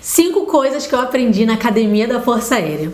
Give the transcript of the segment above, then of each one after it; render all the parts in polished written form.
5 coisas que eu aprendi na Academia da Força Aérea.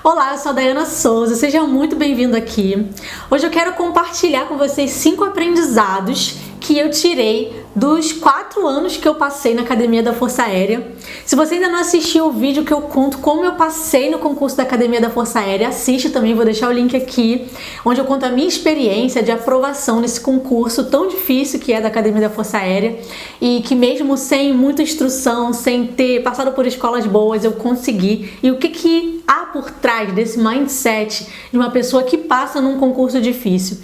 Olá, eu sou a Dayana Souza, seja muito bem-vindo aqui. Hoje eu quero compartilhar com vocês 5 aprendizados que eu tirei dos 4 anos que eu passei na Academia da Força Aérea. Se você ainda não assistiu o vídeo que eu conto como eu passei no concurso da Academia da Força Aérea, assiste também, vou deixar o link aqui, onde eu conto a minha experiência de aprovação nesse concurso tão difícil que é da Academia da Força Aérea e que mesmo sem muita instrução, sem ter passado por escolas boas, eu consegui. E o que há por trás desse mindset de uma pessoa que passa num concurso difícil?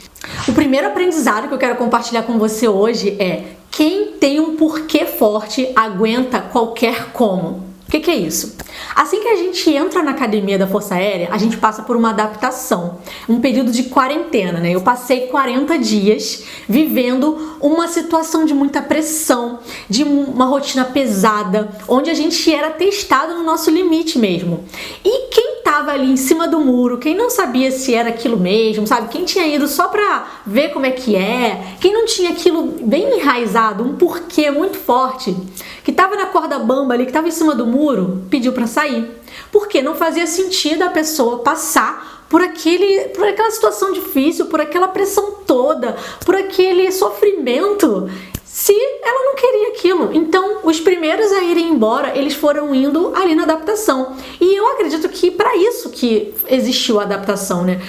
O primeiro aprendizado que eu quero compartilhar com você hoje é: quem tem um porquê forte aguenta qualquer como. O que é isso? Assim que a gente entra na Academia da Força Aérea, a gente passa por uma adaptação, um período de quarentena, né? Eu passei 40 dias vivendo uma situação de muita pressão, de uma rotina pesada, onde a gente era testado no nosso limite mesmo. E quem estava ali em cima do muro, quem não sabia se era aquilo mesmo, sabe? Quem tinha ido só pra ver como é que é, quem não tinha aquilo bem enraizado, um porquê muito forte, que estava na corda bamba ali, que estava em cima do muro, pediu para sair. Porque não fazia sentido a pessoa passar por aquela situação difícil, por aquela pressão toda, por aquele sofrimento, se ela não queria aquilo. Então, os primeiros a irem embora, eles foram indo ali na adaptação. E eu acredito que para isso que existiu a adaptação, né?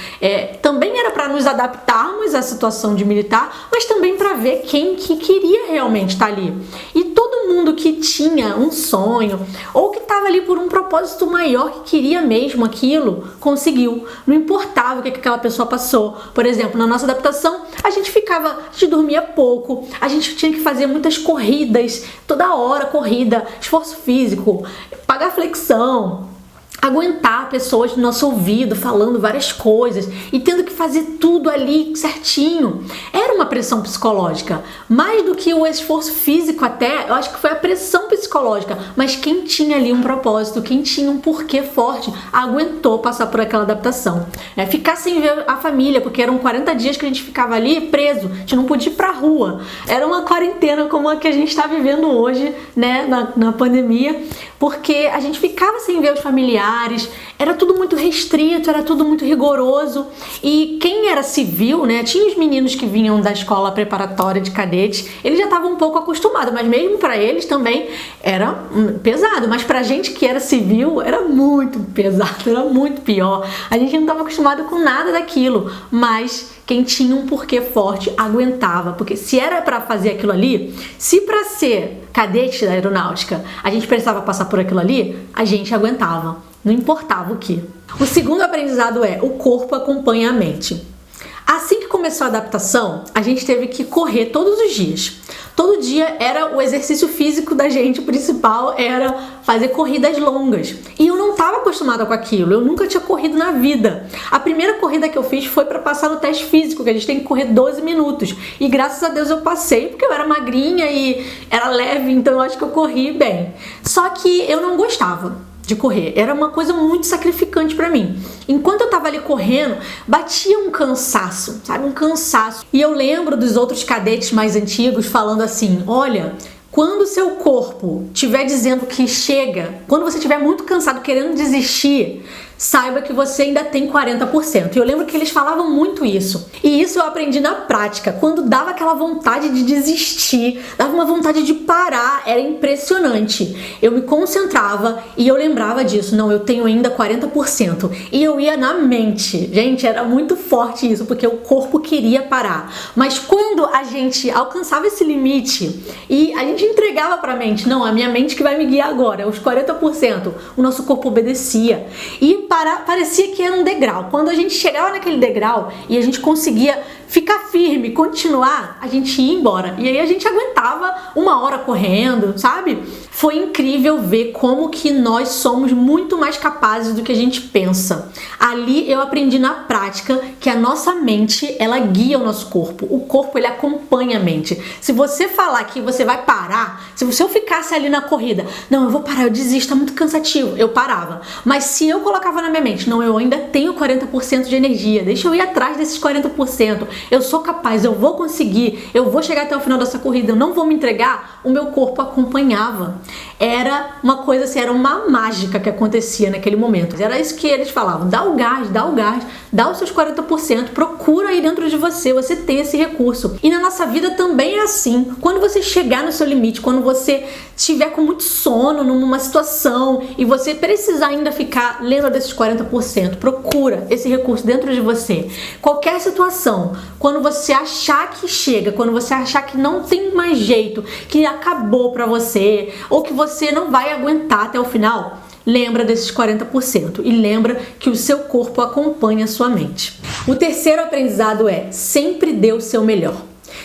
Também era para nos adaptarmos à situação de militar, mas também para ver quem que queria realmente estar ali. E todo mundo que tinha um sonho ou que estava ali por um propósito maior, que queria mesmo aquilo, conseguiu. Não importava o que aquela pessoa passou. Por exemplo, na nossa adaptação, a gente dormia pouco, a gente tinha que fazer muitas corridas, toda hora corrida, esforço físico, pagar flexão, aguentar pessoas no nosso ouvido falando várias coisas e tendo que fazer tudo ali certinho. Era uma pressão psicológica, mais do que o esforço físico até, eu acho que foi a pressão psicológica, mas quem tinha ali um propósito, quem tinha um porquê forte, aguentou passar por aquela adaptação. Ficar sem ver a família, porque eram 40 dias que a gente ficava ali preso, a gente não podia ir pra rua. Era uma quarentena como a que a gente está vivendo hoje, né, na pandemia, porque a gente ficava sem ver os familiares, era tudo muito restrito, era tudo muito rigoroso. E quem era civil, né, tinha os meninos que vinham da escola preparatória de cadetes, eles já estavam um pouco acostumados, mas mesmo para eles também era pesado. Mas pra gente que era civil, era muito pesado, era muito pior. A gente não estava acostumado com nada daquilo, mas quem tinha um porquê forte aguentava, porque se era para fazer aquilo ali, se para ser cadete da aeronáutica a gente precisava passar por aquilo ali, a gente aguentava, não importava o que. O segundo aprendizado é: o corpo acompanha a mente. Assim que começou a adaptação, a gente teve que correr todos os dias. Todo dia era o exercício físico da gente, o principal era fazer corridas longas. E eu não estava acostumada com aquilo, eu nunca tinha corrido na vida. A primeira corrida que eu fiz foi para passar no teste físico, que a gente tem que correr 12 minutos. E graças a Deus eu passei, porque eu era magrinha e era leve, então eu acho que eu corri bem. Só que eu não gostava de correr, era uma coisa muito sacrificante pra mim. Enquanto eu tava ali correndo, batia um cansaço, sabe? Um cansaço. E eu lembro dos outros cadetes mais antigos falando assim: olha, quando o seu corpo estiver dizendo que chega, quando você estiver muito cansado, querendo desistir, saiba que você ainda tem 40%. E eu lembro que eles falavam muito isso. E isso eu aprendi na prática. Quando dava aquela vontade de desistir, dava uma vontade de parar, era impressionante. Eu me concentrava e eu lembrava disso. Não, eu tenho ainda 40%. E eu ia na mente. Gente, era muito forte isso, porque o corpo queria parar. Mas quando a gente alcançava esse limite e a gente entregava pra mente, não, a minha mente que vai me guiar agora, os 40%, o nosso corpo obedecia. E parecia que era um degrau. Quando a gente chegava naquele degrau e a gente conseguia ficar firme, continuar, a gente ia embora. E aí a gente aguentava 1 hora correndo, sabe? Foi incrível ver como que nós somos muito mais capazes do que a gente pensa. Ali eu aprendi na prática que a nossa mente, ela guia o nosso corpo. O corpo, ele acompanha a mente. Se você falar que você vai parar, se eu ficasse ali na corrida, não, eu vou parar, eu desisto, tá muito cansativo, eu parava. Mas se eu colocava na minha mente, não, eu ainda tenho 40% de energia, deixa eu ir atrás desses 40%, eu sou capaz, eu vou conseguir, eu vou chegar até o final dessa corrida, eu não vou me entregar, o meu corpo acompanhava. Era uma coisa assim, era uma mágica que acontecia naquele momento. Era isso que eles falavam, dá o gás, dá os seus 40%, procura aí dentro de você tem esse recurso. E na nossa vida também é assim. Quando você chegar no seu limite, quando você estiver com muito sono numa situação e você precisar ainda ficar, lembra desses 40%, procura esse recurso dentro de você. Qualquer situação, quando você achar que chega, quando você achar que não tem mais jeito, que acabou pra você, ou que você não vai aguentar até o final, lembra desses 40% e lembra que o seu corpo acompanha a sua mente. O terceiro aprendizado é: sempre dê o seu melhor.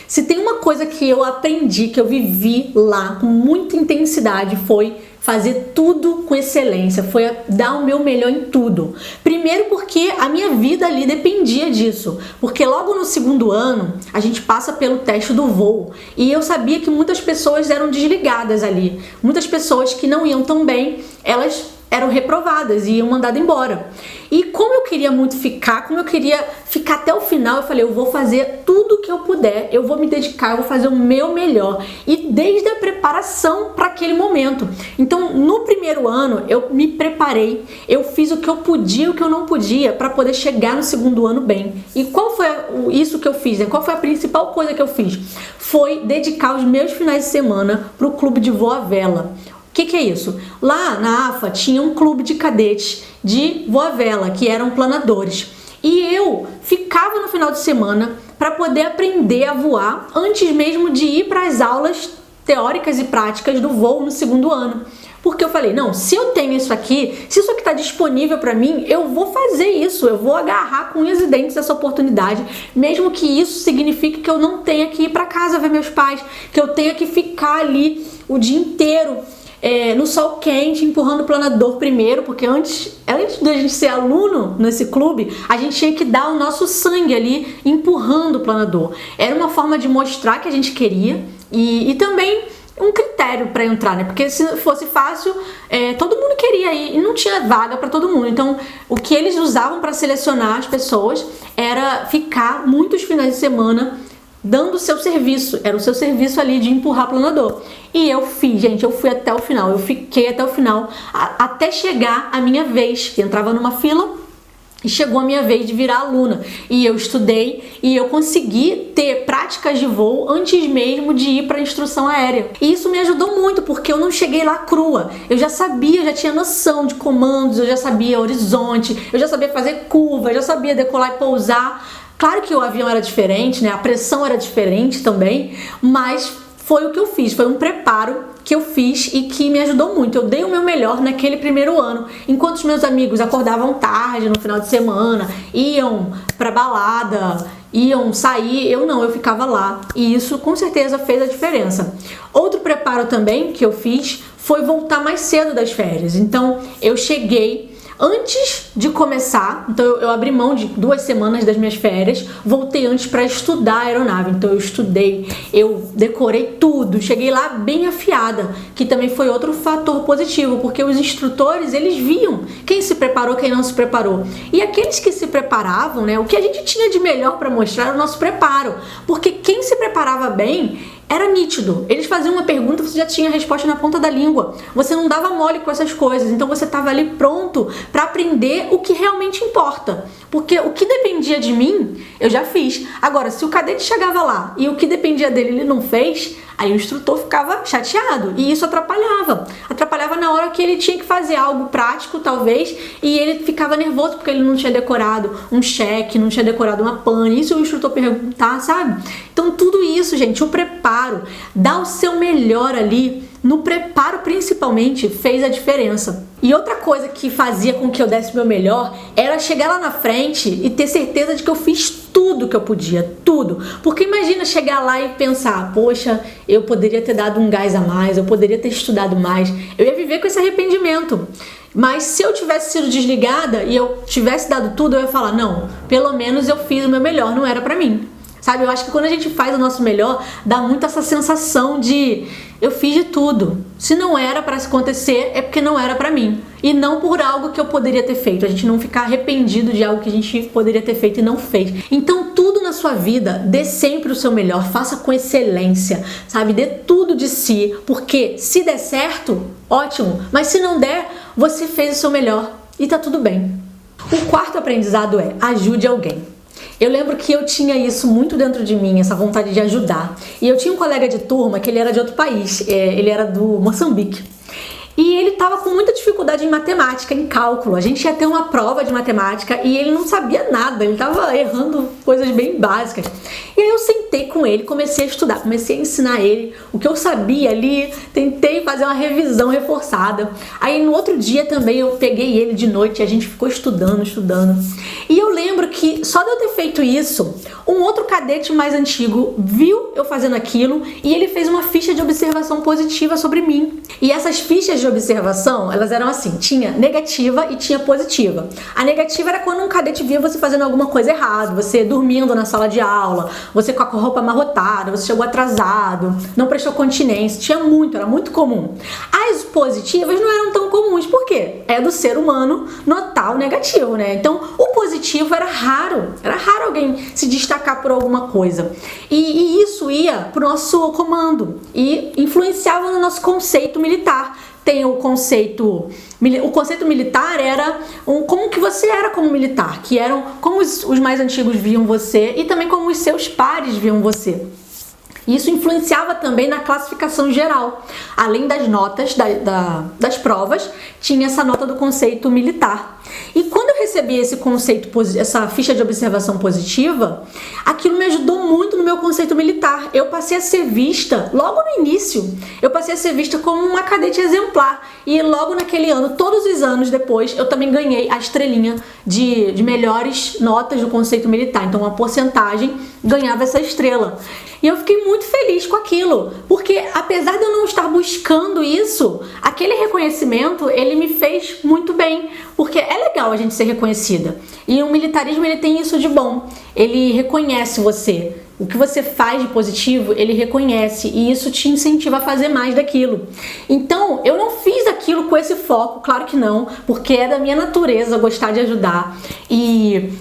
Se tem uma coisa que eu aprendi, que eu vivi lá com muita intensidade, foi fazer tudo com excelência, foi dar o meu melhor em tudo. Primeiro porque a minha vida ali dependia disso, porque logo no segundo ano a gente passa pelo teste do voo e eu sabia que muitas pessoas eram desligadas ali, muitas pessoas que não iam tão bem, elas eram reprovadas e iam mandadas embora. E como eu queria muito ficar, como eu queria ficar até o final, eu falei, eu vou fazer tudo que eu puder, eu vou me dedicar, eu vou fazer o meu melhor. E desde a preparação para aquele momento. Então, no primeiro ano, eu me preparei, eu fiz o que eu podia e o que eu não podia para poder chegar no segundo ano bem. E qual foi isso que eu fiz? Né? Qual foi a principal coisa que eu fiz? Foi dedicar os meus finais de semana para o clube de voo à vela. O que é isso? Lá na AFA tinha um clube de cadetes de voa à vela, que eram planadores. E eu ficava no final de semana para poder aprender a voar antes mesmo de ir para as aulas teóricas e práticas do voo no segundo ano. Porque eu falei, não, se eu tenho isso aqui, se isso aqui está disponível para mim, eu vou fazer isso, eu vou agarrar com unhas e dentes essa oportunidade, mesmo que isso signifique que eu não tenha que ir para casa ver meus pais, que eu tenha que ficar ali o dia inteiro no sol quente, empurrando o planador primeiro, porque antes da gente ser aluno nesse clube, a gente tinha que dar o nosso sangue ali, empurrando o planador. Era uma forma de mostrar que a gente queria e também um critério para entrar, né? Porque se fosse fácil, todo mundo queria ir e não tinha vaga para todo mundo. Então, o que eles usavam para selecionar as pessoas era ficar muitos finais de semana dando o seu serviço, era o seu serviço ali de empurrar planador. E eu fiz, gente, eu fui até o final, eu fiquei até o final, até chegar a minha vez, que entrava numa fila e chegou a minha vez de virar aluna. E eu estudei e eu consegui ter práticas de voo antes mesmo de ir para a instrução aérea. E isso me ajudou muito, porque eu não cheguei lá crua. Eu já sabia, eu já tinha noção de comandos, eu já sabia horizonte, eu já sabia fazer curva, eu já sabia decolar e pousar. Claro que o avião era diferente, né? A pressão era diferente também, mas foi o que eu fiz, foi um preparo que eu fiz e que me ajudou muito. Eu dei o meu melhor naquele primeiro ano, enquanto os meus amigos acordavam tarde no final de semana, iam pra balada, iam sair, eu não, eu ficava lá. E isso com certeza fez a diferença. Outro preparo também que eu fiz foi voltar mais cedo das férias. Então eu cheguei antes de começar, então eu abri mão de 2 semanas das minhas férias, voltei antes para estudar a aeronave, então eu estudei, eu decorei tudo, cheguei lá bem afiada, que também foi outro fator positivo, porque os instrutores, eles viam quem se preparou, quem não se preparou, e aqueles que se preparavam, né, o que a gente tinha de melhor para mostrar era o nosso preparo, porque quem se preparava bem era nítido. Eles faziam uma pergunta, você já tinha a resposta na ponta da língua. Você não dava mole com essas coisas. Então você estava ali pronto para aprender o que realmente importa. Porque o que dependia de mim, eu já fiz. Agora, se o cadete chegava lá e o que dependia dele ele não fez, aí o instrutor ficava chateado. E isso atrapalhava. Atrapalhava na hora que ele tinha que fazer algo prático, talvez, e ele ficava nervoso porque ele não tinha decorado um cheque, não tinha decorado uma pane. Isso o instrutor perguntar, sabe? Então tudo isso, gente, o preparo, dar o seu melhor ali, no preparo principalmente, fez a diferença. E outra coisa que fazia com que eu desse o meu melhor era chegar lá na frente e ter certeza de que eu fiz tudo que eu podia, tudo. Porque imagina chegar lá e pensar, poxa, eu poderia ter dado um gás a mais, eu poderia ter estudado mais, eu ia viver com esse arrependimento. Mas se eu tivesse sido desligada e eu tivesse dado tudo, eu ia falar, não, pelo menos eu fiz o meu melhor, não era pra mim. sabe? Eu acho que quando a gente faz o nosso melhor, dá muito essa sensação de eu fiz de tudo. Se não era pra se acontecer, é porque não era pra mim. E não por algo que eu poderia ter feito. A gente não ficar arrependido de algo que a gente poderia ter feito e não fez. Então tudo na sua vida, dê sempre o seu melhor. Faça com excelência, sabe? Dê tudo de si. Porque se der certo, ótimo. Mas se não der, você fez o seu melhor e tá tudo bem. O quarto aprendizado é: ajude alguém. Eu lembro que eu tinha isso muito dentro de mim, essa vontade de ajudar. E eu tinha um colega de turma que ele era de outro país, ele era do Moçambique. E ele estava com muita dificuldade em matemática, em cálculo. A gente ia ter uma prova de matemática e ele não sabia nada, ele estava errando coisas bem básicas. E aí eu sentei com ele, comecei a estudar, comecei a ensinar ele o que eu sabia ali, tentei fazer uma revisão reforçada. Aí no outro dia também eu peguei ele de noite e a gente ficou estudando. E eu lembro que só de eu ter feito isso, um outro cadete mais antigo viu eu fazendo aquilo e ele fez uma ficha de observação positiva sobre mim. E essas fichas de observação, elas eram assim, tinha negativa e tinha positiva. A negativa era quando um cadete via você fazendo alguma coisa errada, você dormindo na sala de aula, você com a roupa amarrotada, você chegou atrasado, não prestou continência, tinha muito, era muito comum. As positivas não eram tão comuns, por quê? É do ser humano notar o negativo, né? Então, o positivo era raro alguém se destacar por alguma coisa. E isso ia pro nosso comando e influenciava no nosso conceito militar. Tem o conceito militar era como que você era como militar, que eram como os mais antigos viam você e também como os seus pares viam você. Isso influenciava também na classificação geral. Além das notas das provas, tinha essa nota do conceito militar. E quando eu recebi esse conceito, essa ficha de observação positiva, aquilo me ajudou muito no meu conceito militar. Eu passei a ser vista, logo no início, eu passei a ser vista como uma cadete exemplar. E logo naquele ano, todos os anos depois, eu também ganhei a estrelinha de melhores notas do conceito militar. Então, uma porcentagem ganhava essa estrela. E eu fiquei muito feliz com aquilo, porque apesar de eu não estar buscando isso, aquele reconhecimento, ele me fez muito bem, porque é legal a gente ser reconhecida. E o militarismo, ele tem isso de bom, ele reconhece você. O que você faz de positivo, ele reconhece e isso te incentiva a fazer mais daquilo. Então, eu não fiz aquilo com esse foco, claro que não, porque é da minha natureza gostar de ajudar. E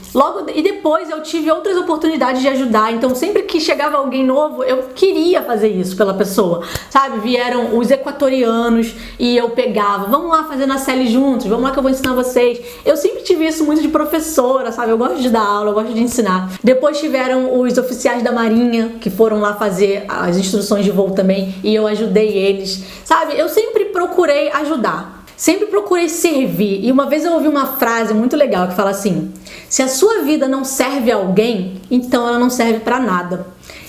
depois eu tive outras oportunidades de ajudar, então sempre que chegava alguém novo, eu queria fazer isso pela pessoa, sabe? Vieram os equatorianos e eu pegava, vamos lá fazer na CL juntos, vamos lá que eu vou ensinar vocês. Eu sempre tive isso muito de professora, sabe? Eu gosto de dar aula, eu gosto de ensinar. Depois tiveram os oficiais da Marinha, que foram lá fazer as instruções de voo também, e eu ajudei eles, sabe? Eu sempre procurei ajudar, sempre procurei servir. E uma vez eu ouvi uma frase muito legal que fala assim: se a sua vida não serve a alguém, então ela não serve pra nada.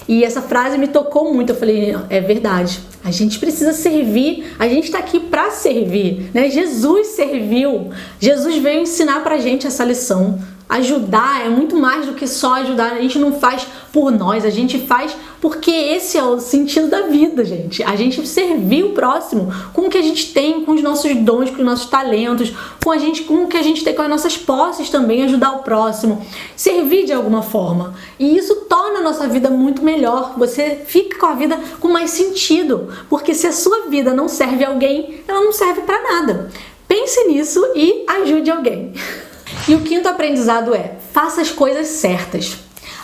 E essa frase me tocou muito. Eu falei, é verdade, a gente precisa servir, a gente tá aqui pra servir, né? Jesus serviu, Jesus veio ensinar pra gente essa lição. Ajudar é muito mais do que só ajudar. A gente não faz por nós, a gente faz porque esse é o sentido da vida, gente. A gente servir o próximo com o que a gente tem, com os nossos dons, com os nossos talentos, com o que a gente tem, com as nossas posses também, ajudar o próximo, servir de alguma forma. E isso torna a nossa vida muito melhor. Você fica com a vida com mais sentido, porque se a sua vida não serve a alguém, ela não serve pra nada. Pense nisso e ajude alguém. E o quinto aprendizado é: faça as coisas certas.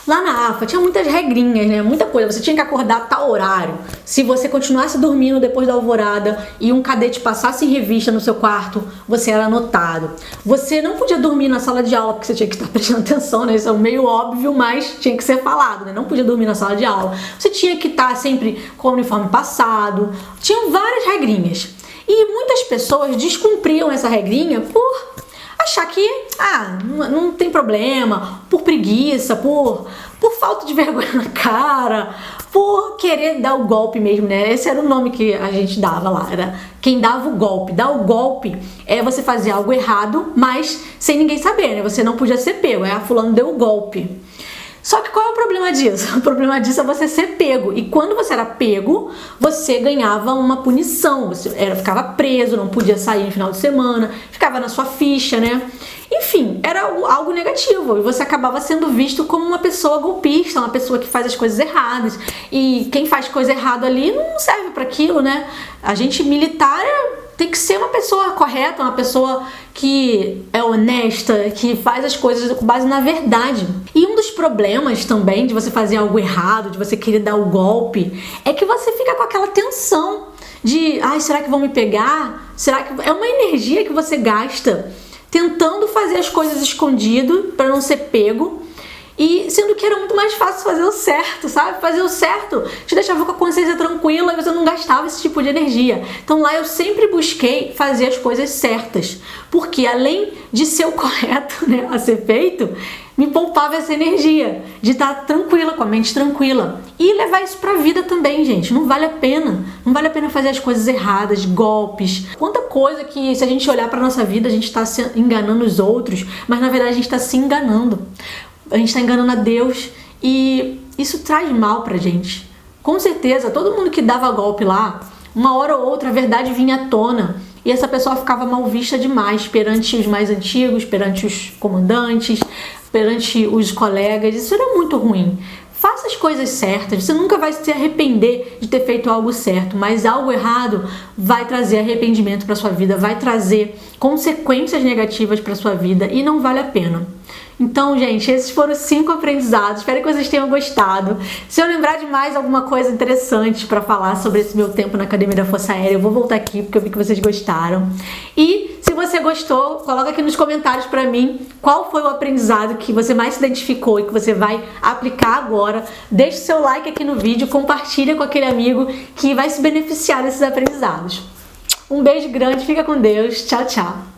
Lá na AFA tinha muitas regrinhas, né? Muita coisa. Você tinha que acordar a tal horário. Se você continuasse dormindo depois da alvorada e um cadete passasse em revista no seu quarto, você era anotado. Você não podia dormir na sala de aula porque você tinha que estar prestando atenção, né? Isso é meio óbvio, mas tinha que ser falado, né? Não podia dormir na sala de aula. Você tinha que estar sempre com o uniforme passado. Tinham várias regrinhas. E muitas pessoas descumpriam essa regrinha por achar que, não tem problema, por preguiça, por falta de vergonha na cara, por querer dar o golpe mesmo, né? Esse era o nome que a gente dava lá, era quem dava o golpe. Dar o golpe é você fazer algo errado, mas sem ninguém saber, né? Você não podia ser pego, fulano deu o golpe. Só que qual é o problema disso? O problema disso é você ser pego. E quando você era pego, você ganhava uma punição. Você ficava preso, não podia sair no final de semana, ficava na sua ficha, né? Enfim, era algo negativo. E você acabava sendo visto como uma pessoa golpista, uma pessoa que faz as coisas erradas. E quem faz coisa errada ali não serve para aquilo, né? A gente militar tem que ser uma pessoa correta, uma pessoa que é honesta, que faz as coisas com base na verdade. E um dos problemas também de você fazer algo errado, de você querer dar o golpe, é que você fica com aquela tensão de, será que vão me pegar? Será que é uma energia que você gasta tentando fazer as coisas escondido para não ser pego? E sendo que era muito mais fácil fazer o certo, sabe? Fazer o certo te deixava com a consciência tranquila e você não gastava esse tipo de energia. Então lá eu sempre busquei fazer as coisas certas, porque além de ser o correto, né, a ser feito, me poupava essa energia de estar tranquila, com a mente tranquila. E levar isso pra vida também, gente. Não vale a pena. Não vale a pena fazer as coisas erradas, golpes. Quanta coisa que, se a gente olhar pra nossa vida, a gente tá enganando os outros, mas na verdade a gente tá se enganando. A gente está enganando a Deus e isso traz mal pra gente. Com certeza, todo mundo que dava golpe lá, uma hora ou outra a verdade vinha à tona e essa pessoa ficava mal vista demais perante os mais antigos, perante os comandantes, perante os colegas. Isso era muito ruim. Faça as coisas certas, você nunca vai se arrepender de ter feito algo certo, mas algo errado vai trazer arrependimento para sua vida, vai trazer consequências negativas para sua vida e não vale a pena. Então, gente, esses foram os 5 aprendizados. Espero que vocês tenham gostado. Se eu lembrar de mais alguma coisa interessante para falar sobre esse meu tempo na Academia da Força Aérea, eu vou voltar aqui porque eu vi que vocês gostaram. E se você gostou, coloca aqui nos comentários para mim qual foi o aprendizado que você mais se identificou e que você vai aplicar agora. Deixe seu like aqui no vídeo, compartilha com aquele amigo que vai se beneficiar desses aprendizados. Um beijo grande, fica com Deus. Tchau, tchau.